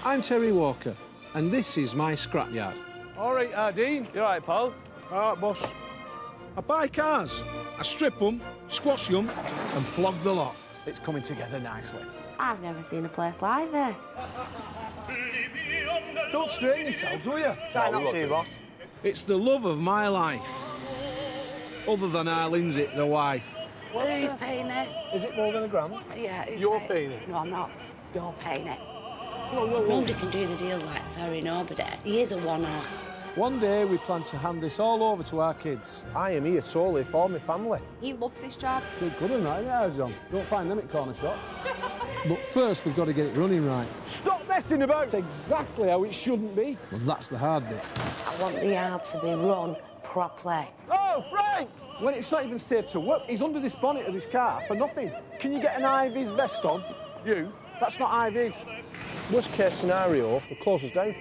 I'm Terry Walker, and this is my scrapyard. All right, Dean. You all right, pal? All right, boss. I buy cars, I strip them, squash them, and flog the lot. It's coming together nicely. I've never seen a place like this. Don't strain yourselves, will you? Try not to, boss. It's the love of my life. Other than our Lindsay, the wife. Who's paying it? Is it more than £1,000? Yeah, who's You're paying it? No, I'm not. You're paying it. Whoa, whoa, whoa. Nobody can do the deals like Terry, nobody. He is a one-off. One day we plan to hand this all over to our kids. I am here solely for my family. He loves this job. Good on that, yeah, John. Don't find them at corner shop. But first, we've got to get it running right. Stop messing about! It's exactly how it shouldn't be. Well, that's the hard bit. I want the yard to be run properly. Oh, Frank! When it's not even safe to work, he's under this bonnet of this car for nothing. Can you get an IV's vest on? You? That's not IV's. Worst case scenario, they'll close us down.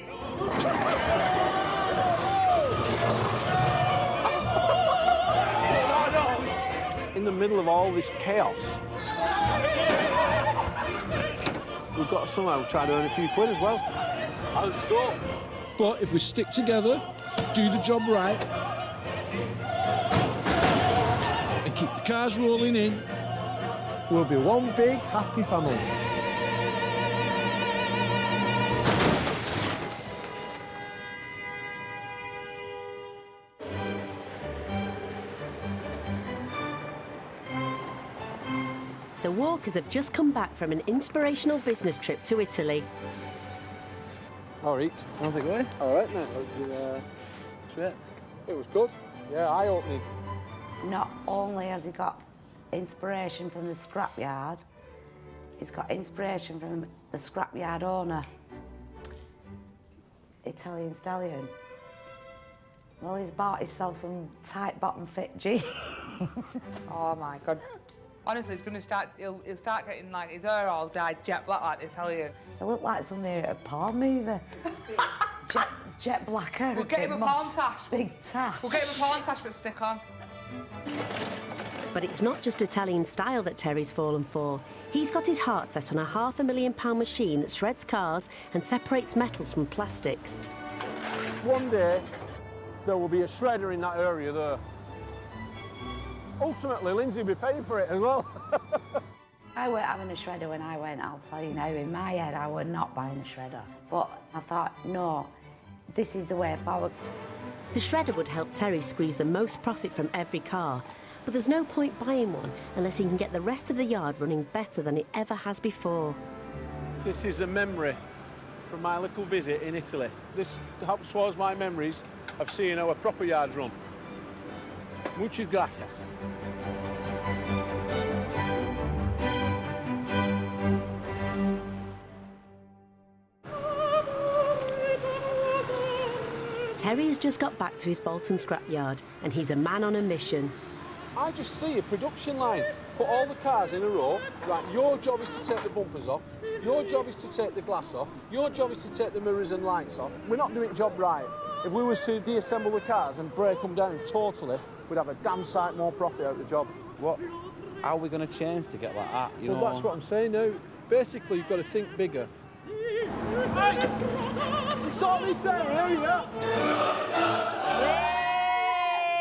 In the middle of all this chaos, we've got to somehow try to earn a few quid as well. I'll stop. But if we stick together, do the job right, and keep the cars rolling in, we'll be one big, happy family. The Walkers have just come back from an inspirational business trip to Italy. All right. How's it going? All right, mate. How's your trip? It was good. Yeah, eye-opening. Not only has he got inspiration from the scrapyard, he's got inspiration from the scrapyard owner, Italian Stallion. Well, he's bought himself some tight bottom fit jeans. Oh my God. Honestly, he'll start getting like his hair all dyed jet black, like they tell you. They look like something at a porn movie. jet black hair. We'll get him a porn tash. Big tash. We'll get him a porn tash for a stick on. But it's not just Italian style that Terry's fallen for. He's got his heart set on a £500,000 machine that shreds cars and separates metals from plastics. One day, there will be a shredder in that area there. Ultimately, Lindsay will be paying for it as well. I weren't having a shredder when I went, I'll tell you now. In my head, I were not buying a shredder. But I thought, no, this is the way forward. The shredder would help Terry squeeze the most profit from every car, but there's no point buying one unless he can get the rest of the yard running better than it ever has before. This is a memory from my little visit in Italy. This helps towards my memories of seeing how a proper yard's run. Muchas gracias. Terry has just got back to his Bolton scrapyard and he's a man on a mission. I just see a production line. Put all the cars in a row. Right, your job is to take the bumpers off. Your job is to take the glass off. Your job is to take the mirrors and lights off. We're not doing the job right. If we was to deassemble the cars and break them down totally, we'd have a damn sight more profit out of the job. What? How are we going to change to get like that? You Well, know? that's what I'm saying now. Basically, you've got to think bigger. You saw me saying, yeah?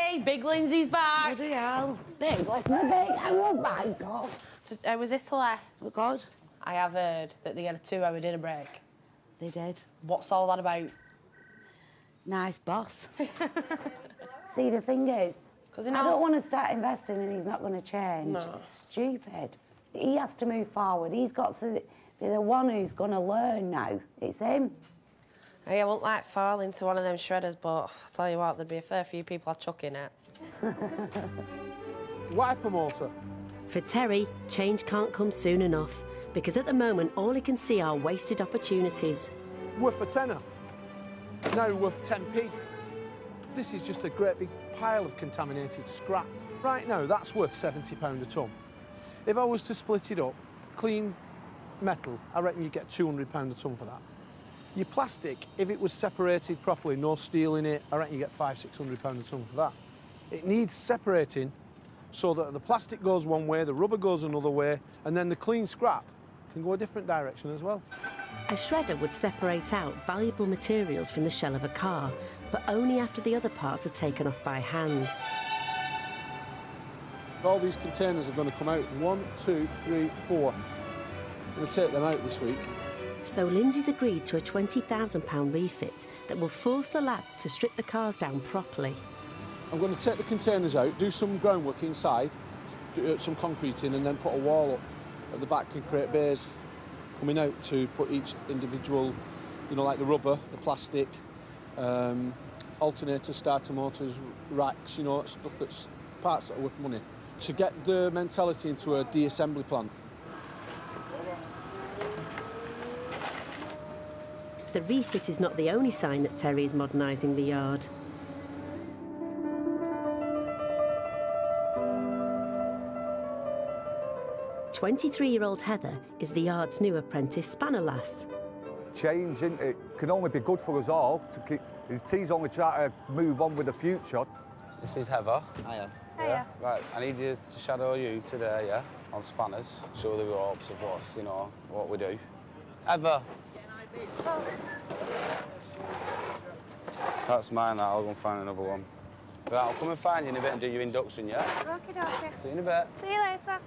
Hey, Big Lindsay's back. Bloody hell. Big, like my big, I will buy God. So, how was Italy? Oh, God. I have heard that they had a 2-hour dinner break. They did. What's all that about? Nice boss. See, the thing is, I don't want to start investing and he's not going to change. No. It's stupid. He has to move forward. He's got to be the one who's going to learn now. It's him. Hey, I wouldn't like fall into one of them shredders, but I'll tell you what, there'd be a fair few people I'd chuck in it. Wiper motor. For Terry, change can't come soon enough because at the moment all he can see are wasted opportunities. Worth a tenner. Now worth 10p. This is just a great big pile of contaminated scrap. Right now, that's worth £70 a tonne. If I was to split it up, clean metal, I reckon you'd get £200 a tonne for that. Your plastic, if it was separated properly, no steel in it, I reckon you get £500–600 a tonne for that. It needs separating so that the plastic goes one way, the rubber goes another way, and then the clean scrap can go a different direction as well. A shredder would separate out valuable materials from the shell of a car, but only after the other parts are taken off by hand. All these containers are going to come out. 1, 2, 3, 4. I'm going to take them out this week. So Lindsay's agreed to a £20,000 refit that will force the lads to strip the cars down properly. I'm going to take the containers out, do some groundwork inside, do some concrete in, and then put a wall up at the back and create bays coming out to put each individual, you know, like the rubber, the plastic, alternators, starter motors, racks, you know, stuff that's parts that are worth money. To get the mentality into a de-assembly plant. The refit is not the only sign that Terry is modernising the yard. "23-year-old Heather is the yard's new apprentice spanner lass. Change, isn't it? Can only be good for us all. His team's only trying to move on with the future. This is Heather. Hiya. Yeah. Right, I need you to shadow you today, yeah, on spanners. Show the ropes of what's, you know, what we do. Heather. That's mine, I'll go and find another one. Right, I'll come and find you in a bit and do your induction, yeah? Okie dokie. See you in a bit. See you later.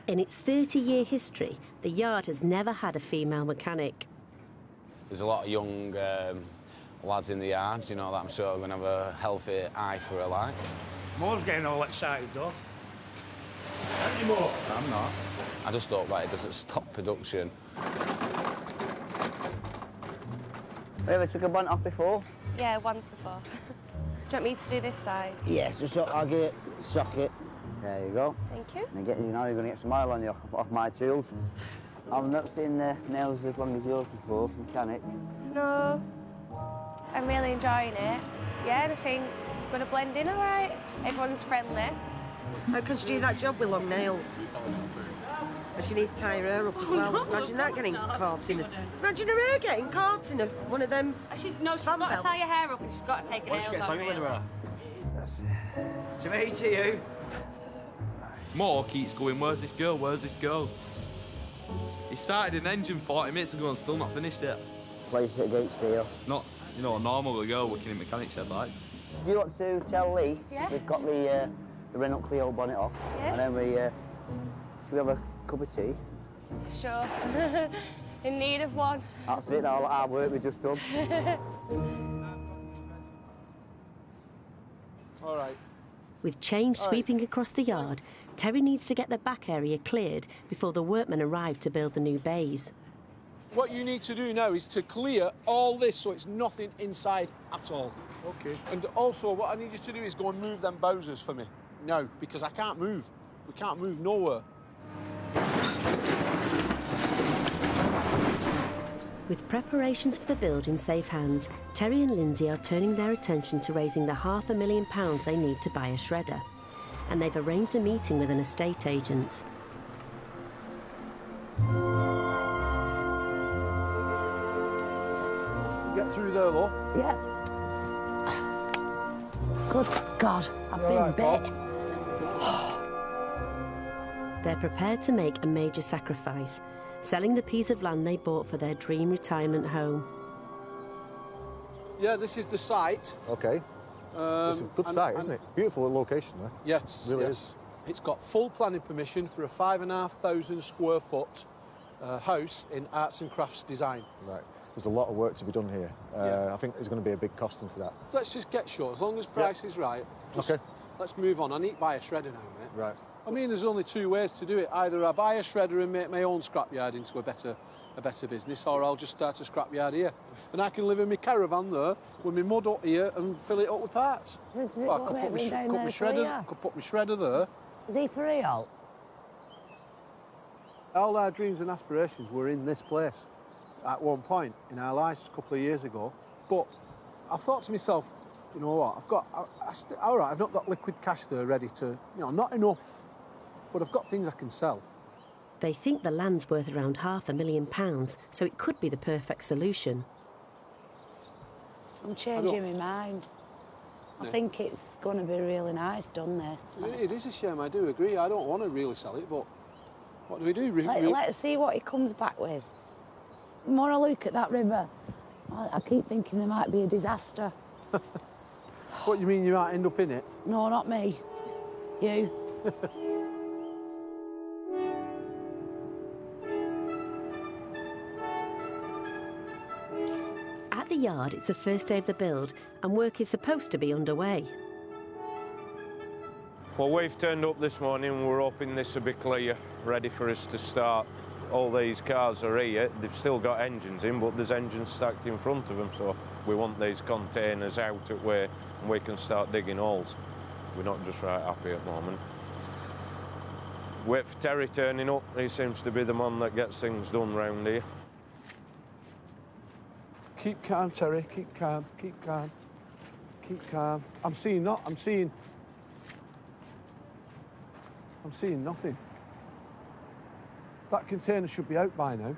In its 30-year history, the yard has never had a female mechanic. There's a lot of young lads in the yard, you know, that I'm sure are going to have a healthy eye for a light. Moore's getting all excited, though. Aren't you, Moore? I'm not. I just thought, right, it doesn't stop production. Have you ever took a bunt off before? Yeah, once before. Do you want me to do this side? Yes, just I'll get it, socket. There you go. Thank you. And now you're going to get some oil on you off my tools. I've not seen nails as long as yours before, mechanic. No, I'm really enjoying it. Yeah, and I think I'm going to blend in all right. Everyone's friendly. How can she do that job with long nails? And she needs to tie her hair up as well. Imagine that getting caught in a... Imagine her hair getting caught in one of them... She's got to tie her hair up and she's got to take her nails off. To me, to you. Moore keeps going, where's this girl, where's this girl? He started an engine 40 minutes ago and still not finished it. Place it against here. Not, you know, a normal girl working in mechanic shed like. Do you want to tell Lee? Yeah. We've got the Renault Clio bonnet off. Yeah. And then should we have a cup of tea? Sure. In need of one. That's it, all our work we've just done. All right. With change sweeping across the yard, Terry needs to get the back area cleared before the workmen arrive to build the new bays. What you need to do now is to clear all this so it's nothing inside at all. OK. And also, what I need you to do is go and move them bowsers for me. No, because I can't move. We can't move nowhere. With preparations for the build in safe hands, Terry and Lindsay are turning their attention to raising the £500,000 they need to buy a shredder. And they've arranged a meeting with an estate agent. Get through there, though. Yeah. Good God, I've been bit. They're prepared to make a major sacrifice, selling the piece of land they bought for their dream retirement home. Yeah, this is the site. OK. It's a good site, isn't it? Beautiful location there. Yes, Really yes. is. It's got full planning permission for a 5,500 square foot house in arts and crafts design. Right. There's a lot of work to be done here. Yeah. I think there's going to be a big cost into that. Let's just get sure, as long as price is right. Just, OK. Let's move on. I need to buy a shredder now, mate. Right. I mean, there's only two ways to do it. Either I buy a shredder and make my own scrapyard into a better business, or I'll just start a scrapyard here. And I can live in my caravan there with my mud up here and fill it up with parts. Well, I could put my shredder there. Is he for real? All our dreams and aspirations were in this place at one point in our lives a couple of years ago. But I thought to myself, you know what, all right, I've not got liquid cash there ready to, you know, not enough, but I've got things I can sell. They think the land's worth around £500,000, so it could be the perfect solution. I'm changing my mind. I think it's going to be really nice done this. It is a shame, I do agree. I don't want to really sell it, but what do we do? Let's see what he comes back with. The more I look at that river, I keep thinking there might be a disaster. What, you mean you might end up in it? No, not me. You. At the yard, it's the first day of the build and work is supposed to be underway. Well, we've turned up this morning and we're hoping this will be clear, ready for us to start. All these cars are here, they've still got engines in, but there's engines stacked in front of them, so we want these containers out at way and we can start digging holes. We're not just right happy at the moment. Wait for Terry turning up, he seems to be the man that gets things done round here. Keep calm, Terry, keep calm, keep calm, keep calm. I'm seeing nothing. That container should be out by now.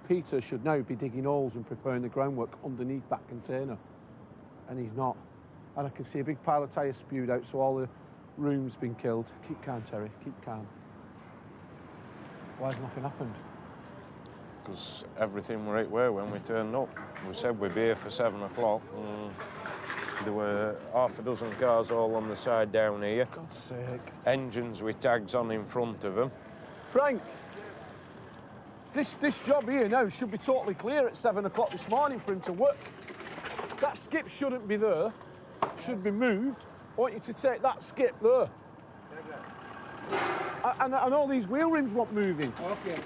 Peter should now be digging holes and preparing the groundwork underneath that container. And he's not. And I can see a big pile of tyres spewed out, so all the room's been killed. Keep calm, Terry, keep calm. Why has nothing happened? Because everything were right where when we turned up. We said we'd be here for 7 o'clock and there were half a dozen cars all on the side down here. God's sake. Engines with tags on in front of them. Frank, this job here now should be totally clear at 7 o'clock this morning for him to work. That skip shouldn't be there, should be moved. I want you to take that skip there. And all these wheel rims want moving. Okay.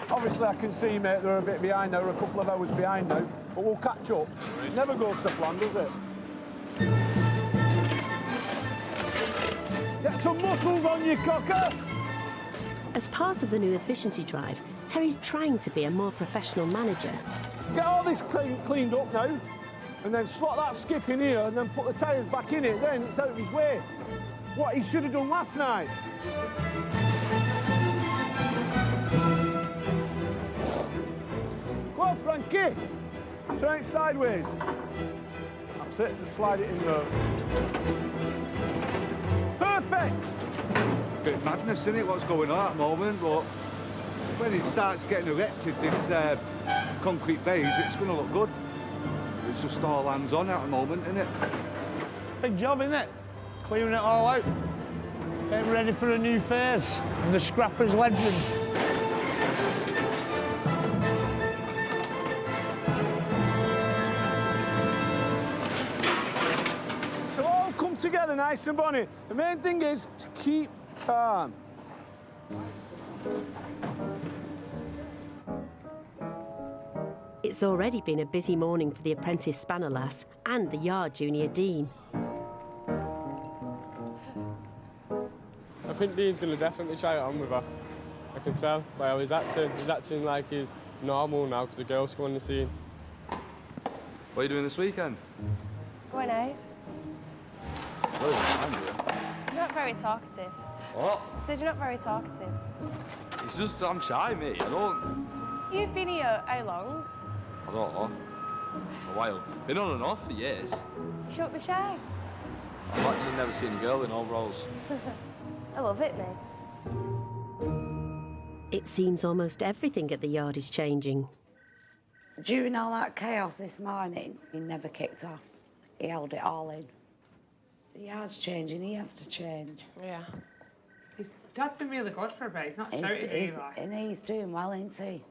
Obviously, I can see, mate, they're a bit behind now, a couple of hours behind now, but we'll catch up. It never goes to plan, does it? Get some muscles on you, cocker! As part of the new efficiency drive, Terry's trying to be a more professional manager. Get all this cleaned up now, and then slot that skip in here, and then put the tyres back in it, then it's out of his way. What he should have done last night. Go on, Frankie. Turn it sideways. That's it, just slide it in there. Perfect! Bit madness, isn't it, what's going on at the moment, but when it starts getting erected, this concrete base, it's going to look good. It's just all hands on at the moment, isn't it? Big job, isn't it? Clearing it all out. Getting ready for a new phase. And the scrapper's legend. So all come together nice and bonny. The main thing is to keep calm. It's already been a busy morning for the apprentice spanner lass and the yard junior Dean. I think Dean's going to definitely try it on with her. I can tell by how he's acting. He's acting like he's normal now because the girls come on the scene. What are you doing this weekend? Going out. Well, He's not very talkative. what? I said you're not very talkative. It's just I'm shy, mate. I don't. You've been here how long? I don't know. A while. Been on and off for years. You shouldn't be shy. I've actually never seen a girl in overalls. I love it, mate. It seems almost everything at the yard is changing. During all that chaos this morning, he never kicked off. He held it all in. The yard's changing, he has to change. Yeah. His dad's been really good for a bit. He's not shouted either. And he's doing well, isn't he?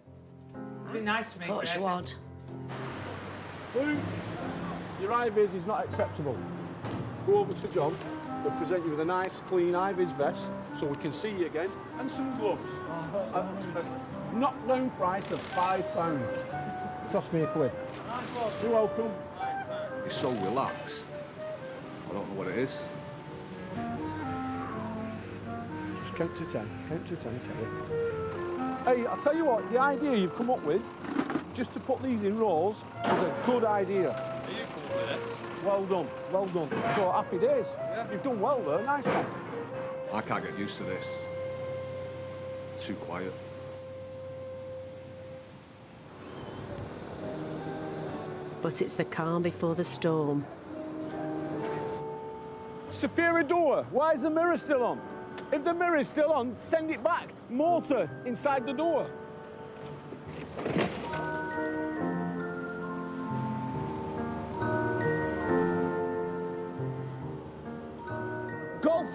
It's been nice to meet Touch you. wood. Lou, your high-vis is not acceptable. Go over to John. We'll present you with a nice, clean high-vis vest so we can see you again, and some gloves. Knockdown price of £5. Cost me £1. You're welcome. He's so relaxed. I don't know what it is. Just count to 10. Count to 10, Terry. Hey, I'll tell you what, the idea you've come up with, just to put these in rows, is a good idea. Are you cool with this? Well done, well done. So, happy days. Yeah. You've done well there, nice one. I can't get used to this. Too quiet. But it's the calm before the storm. Sophia Dua, why is the mirror still on? If the mirror's still on, send it back. Motor inside the door.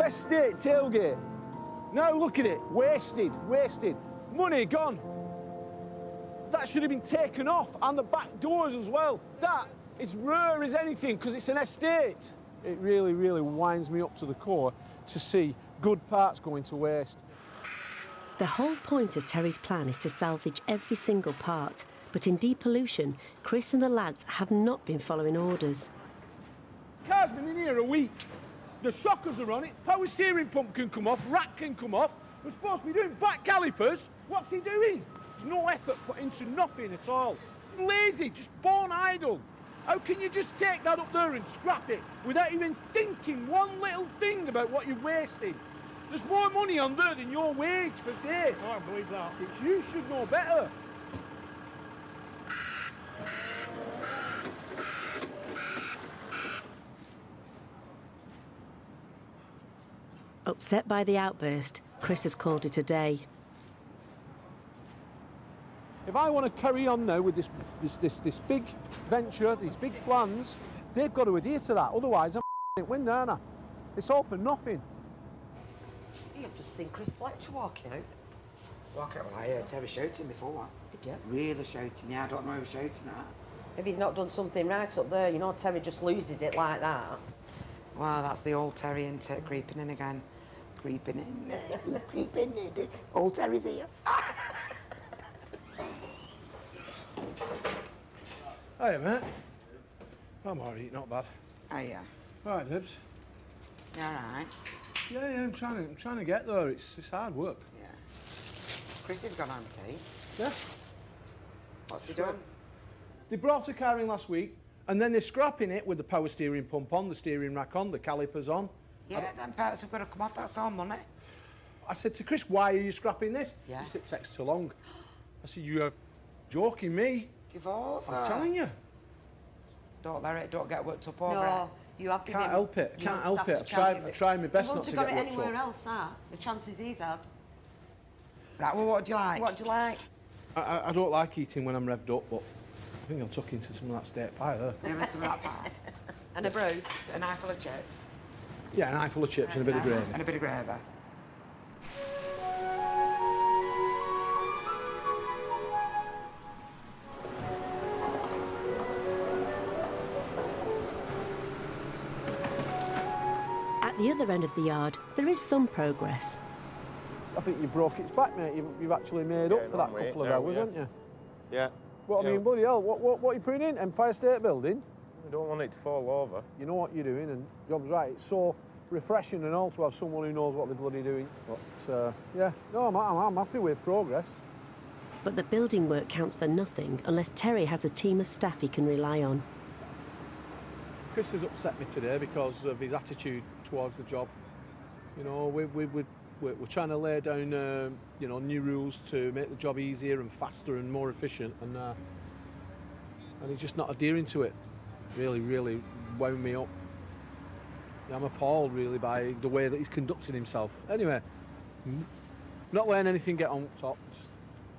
estate tailgate. Now look at it, wasted, wasted. Money gone. That should have been taken off, and the back doors as well. That is rare as anything, because it's an estate. It really, really winds me up to the core to see good parts going to waste. The whole point of Terry's plan is to salvage every single part, but in depollution, Chris and the lads have not been following orders. Car's been in here a week. The shockers are on it, power steering pump can come off, rack can come off. We're supposed to be doing back calipers. What's he doing? There's no effort put into nothing at all. Lazy, just born idle. How can you just take that up there and scrap it without even thinking one little thing about what you're wasting? There's more money on there than your wage for day. I don't believe that. It's you should know better. Upset by the outburst, Chris has called it a day. If I want to carry on now with this big venture, these big plans, they've got to adhere to that. Otherwise, I'm it win, aren't I? It's all for nothing. I've just seen Chris Fletcher walking out. Walking out? Well, I heard Terry shouting before. Did you? Really shouting, yeah. I don't know who was shouting at. If he's not done something right up there, you know, Terry just loses it like that. Well, that's the old Terry, isn't it? Creeping in again. Creeping in. Creeping in. Old Terry's here. Hiya, mate. I'm all right, not bad. Hiya. All right, Libs. You all right? Yeah, I'm trying to get there. It's hard work. Yeah. Chris has gone home tea. Yeah. What's he done? They brought a car in last week, and then they're scrapping it with the power steering pump on, the steering rack on, the calipers on. Yeah, them parts have got to come off. That's all money. I said to Chris, why are you scrapping this? Yeah. He said, it takes too long. I said, you're joking me. Give over. I'm telling you. Don't let it, don't get worked up over No, you have Can't help it. Can't help it. I tried my best not to get worked up. You wouldn't have got it anywhere else, the chances he's had. Right, well, what do you like? What do you like? I don't like eating when I'm revved up, but I think I'll tuck into some of that steak pie there. Give us some of that pie. And a brew. A knife full of chips. Yeah, an eye full of chips and a bit of gravy. And a bit of gravy. At the other end of the yard, there is some progress. I think you broke its back, mate. You've actually made up for that couple of hours, haven't you? Yeah. What, I mean, bloody hell, what are you putting in? Empire State Building? I don't want it to fall over. You know what you're doing, and job's right. It's so refreshing and all to have someone who knows what they're bloody doing. But, yeah, no, I'm happy with progress. But the building work counts for nothing unless Terry has a team of staff he can rely on. Chris has upset me today because of his attitude towards the job. You know, we're trying to lay down, you know, new rules to make the job easier and faster and more efficient, and he's just not adhering to it. Really, really wound me up. I'm appalled, really, by the way that he's conducting himself. Anyway, not letting anything get on top. Just,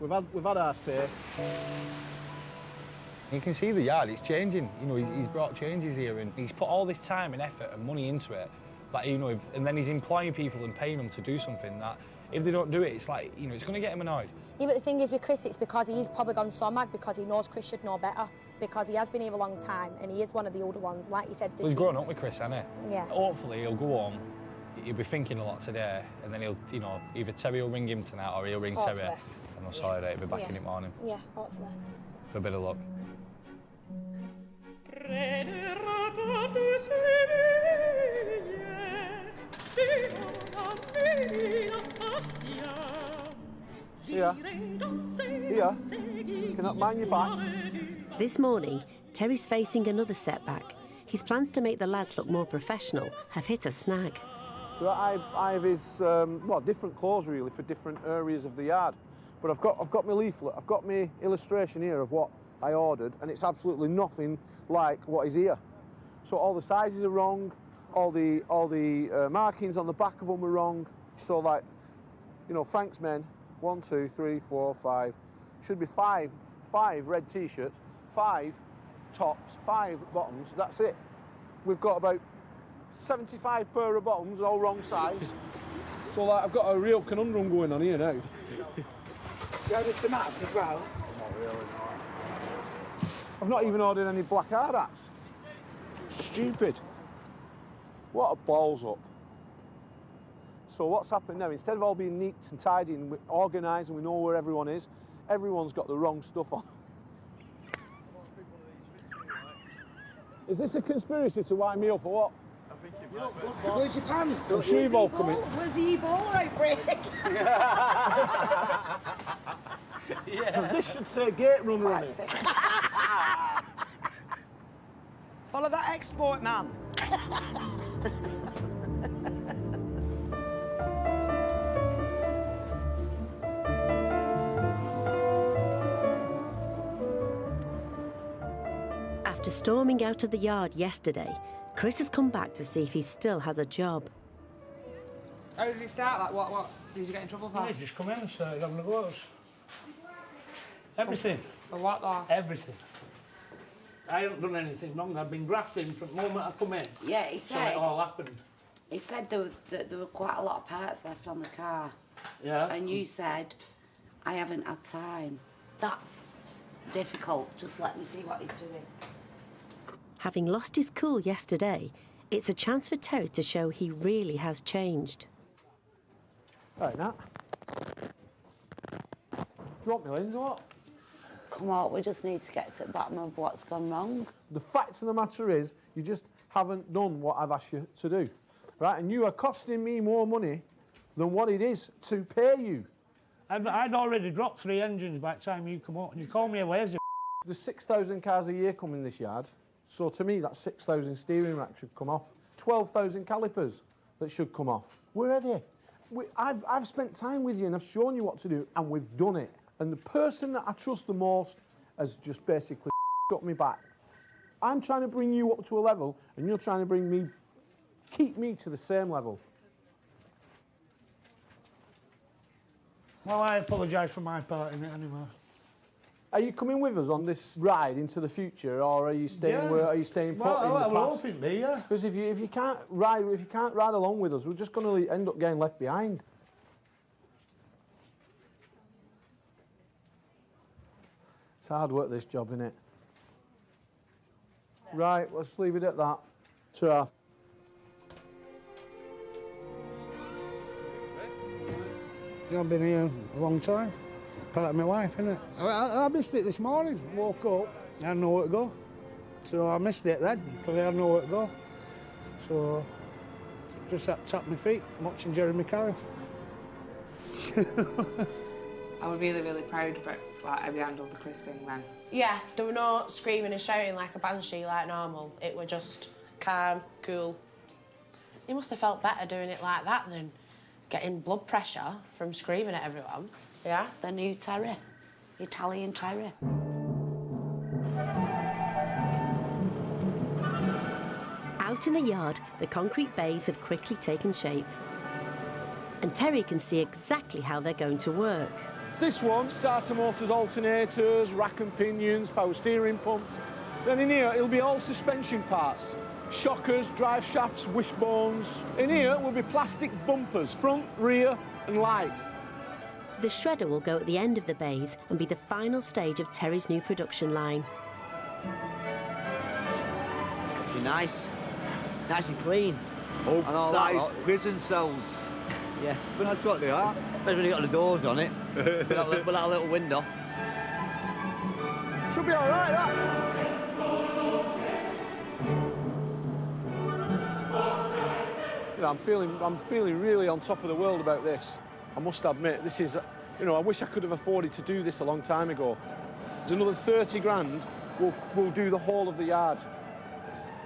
we've had our say. You can see the yard, it's changing. You know, he's brought changes here, and he's put all this time and effort and money into it. That, you know, and then he's employing people and paying them to do something that, if they don't do it, it's like, you know, it's going to get him annoyed. Yeah, but the thing is with Chris, it's because he's probably gone so mad because he knows Chris should know better, because he has been here a long time and he is one of the older ones, like you said. Well, he's grown up with Chris, hasn't he? Yeah. Hopefully he'll go home, he'll be thinking a lot today, and then he'll, you know, either Terry will ring him tonight or he'll ring Terry, and they'll sort it out. He'll be back in the morning. Yeah, hopefully. For a bit of luck. Here. You cannot mind your back. This morning, Terry's facing another setback. His plans to make the lads look more professional have hit a snag. So I have his, well, different clothes really for different areas of the yard. But I've got my leaflet, I've got my illustration here of what I ordered, and it's absolutely nothing like what is here. So all the sizes are wrong, all the markings on the back of them are wrong. So like, you know, Frank's men, 1, 2, 3, 4, 5, should be five red T-shirts, 5 tops, 5 bottoms. That's it. We've got about 75 pair of bottoms, all wrong size. So like, I've got a real conundrum going on here now. You ordered tomatoes as well? Not really, no. I've not even ordered any black hard hats. Stupid. What a balls up. So what's happened now, instead of all being neat and tidy and organised and we know where everyone is, everyone's got the wrong stuff on. Is this a conspiracy to wind me up or what? I think it might be. Where's your pants? I'm sure you've all come in. Where's the Ebola outbreak? Yeah. This should say gate runner on it. Follow that export man. After storming out of the yard yesterday, Chris has come back to see if he still has a job. How did it start? Like, what did you get in trouble for? Yeah, just come in and started having a go at us. Everything. For what, though? Everything. I haven't done anything wrong. I've been grafting from the moment I come in. Yeah, he So said. it all happened. He said there were quite a lot of parts left on the car. Yeah. And you said, I haven't had time. That's difficult. Just let me see what he's doing. Having lost his cool yesterday, it's a chance for Terry to show he really has changed. All right, Nat. Do you want me, Lindsay, what? Come on, we just need to get to the bottom of what's gone wrong. The fact of the matter is, you just haven't done what I've asked you to do, right? And you are costing me more money than what it is to pay you. I'd already dropped 3 engines by the time you come up, and you call me a lazy. There's 6,000 cars a year come in this yard, so to me, that's 6,000 steering racks should come off. 12,000 calipers that should come off. Where are they? I've spent time with you and I've shown you what to do, and we've done it. And the person that I trust the most has just basically got me back. I'm trying to bring you up to a level, and you're trying to keep me to the same level. Well, I apologise for my part in it anyway. Are you coming with us on this ride into the future, or are you staying? Yeah. Are you staying put Well, in the I past? hope it be, yeah. Because if you can't ride along with us, we're just going to end up getting left behind. It's hard work, this job, isn't it? Right, let's leave it at that. Ta-ra. I've been here a long time. Part of my life, innit? I missed it this morning. Woke up, I had nowhere to go. So I missed it then, because I had nowhere to go. So just had to tap my feet, watching Jeremy Carroll. I was really, really proud about how you handled the Chris thing then. Yeah, there were no screaming and shouting like a banshee like normal. It were just calm, cool. You must have felt better doing it like that than getting blood pressure from screaming at everyone. Yeah? The new Terry. Italian Terry. Out in the yard, the concrete bays have quickly taken shape. And Terry can see exactly how they're going to work. This one, starter motors, alternators, rack and pinions, power steering pumps. Then in here, it'll be all suspension parts. Shockers, drive shafts, wishbones. In here will be plastic bumpers, front, rear and lights. The shredder will go at the end of the bays and be the final stage of Terry's new production line. Be nice. Nice and clean. Old-sized prison cells. Yeah. But that's what they are. Especially when you've got the doors on it. with that little window. Should be all right, that. You know, I'm feeling really on top of the world about this. I must admit, this is, you know, I wish I could have afforded to do this a long time ago. There's another 30 grand, we'll do the whole of the yard.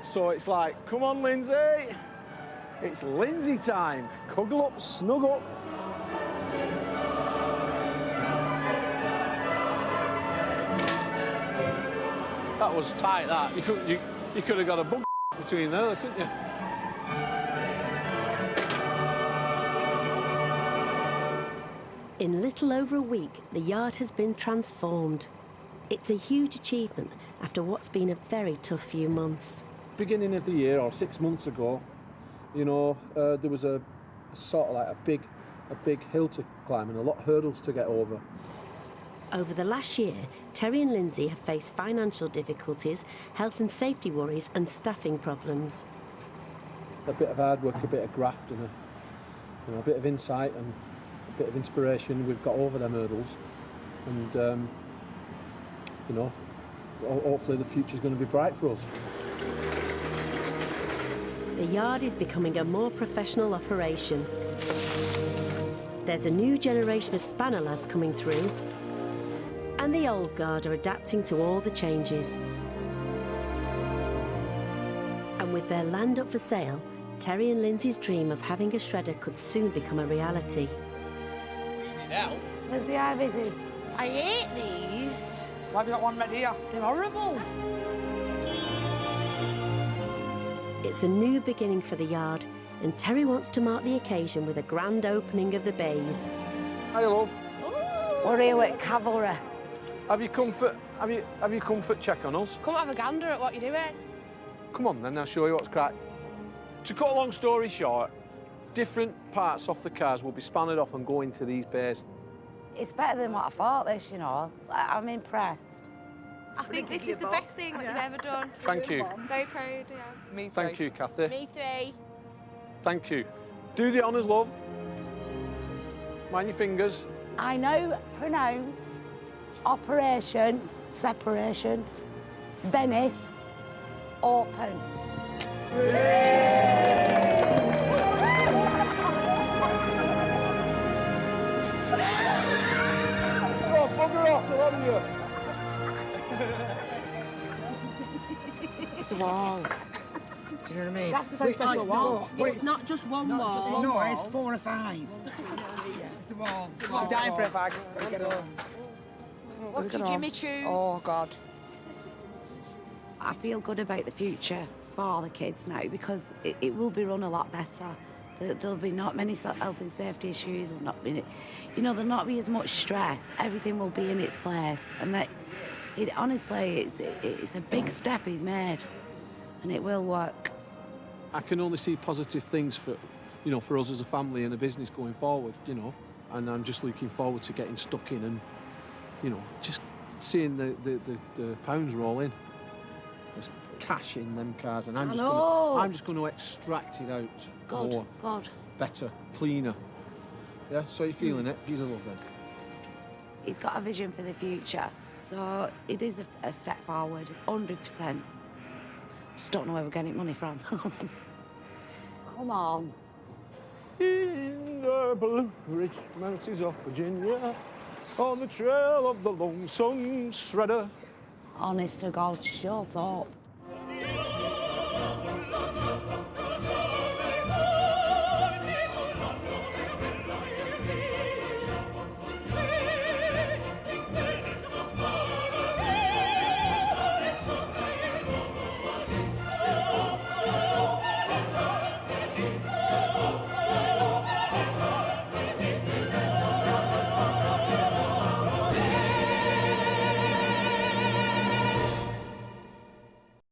So it's like, come on, Lindsay. It's Lindsay time. Cuddle up, snug up. That was tight, that. You could have got a bug between there, couldn't you? In little over a week, the yard has been transformed. It's a huge achievement after what's been a very tough few months. Beginning of the year, or 6 months ago, You know, there was a sort of like a big hill to climb and a lot of hurdles to get over. Over the last year, Terry and Lindsay have faced financial difficulties, health and safety worries and staffing problems. A bit of hard work, a bit of graft and a bit of insight and a bit of inspiration, we've got over them hurdles. And, you know, hopefully the future's going to be bright for us. The yard is becoming a more professional operation. There's a new generation of spanner lads coming through, and the old guard are adapting to all the changes. And with their land up for sale, Terry and Lindsay's dream of having a shredder could soon become a reality. Where's the ivy? I hate these. Why have you got one ready here? They're horrible. It's a new beginning for the yard, and Terry wants to mark the occasion with a grand opening of the bays. Hi, love. We're here with cavalry. Have you come for check on us? Come have a gander at what you're doing. Come on then, I'll show you what's crack. To cut a long story short, different parts off the cars will be spanned off and go into these bays. It's better than what I thought, this, you know. I'm impressed. I think this is the best thing that you've ever done. Thank you. Very proud, yeah. Me too. Thank you, Kathy. Me three. Thank you. Do the honours, love. Mind your fingers. I know, pronounce, operation, separation, Venice, open. Oh, bugger off, I love you. It's a wall. Do you know what I mean? That's the first time wall. It's not just one wall. No, it's 4 or 5. It's a wall. I'm dying for a bag. What could Jimmy choose? Oh, God. I feel good about the future for the kids now because it will be run a lot better. There'll be not many health and safety issues, and not be, you know, there'll not be as much stress. Everything will be in its place, and that, honestly, it's a big step he's made, and it will work. I can only see positive things for, you know, for us as a family and a business going forward, you know, and I'm just looking forward to getting stuck in and, you know, just seeing the pounds roll in. There's cash in them cars, and I'm just going to extract it out more, better, cleaner. Yeah, so you're feeling it? He's a love then. He's got a vision for the future, so it is a step forward, 100%. Just don't know where we're getting money from. Come on. In the Blue Ridge Mountains of Virginia, on the trail of the lonesome shredder. Honest to God, shut up.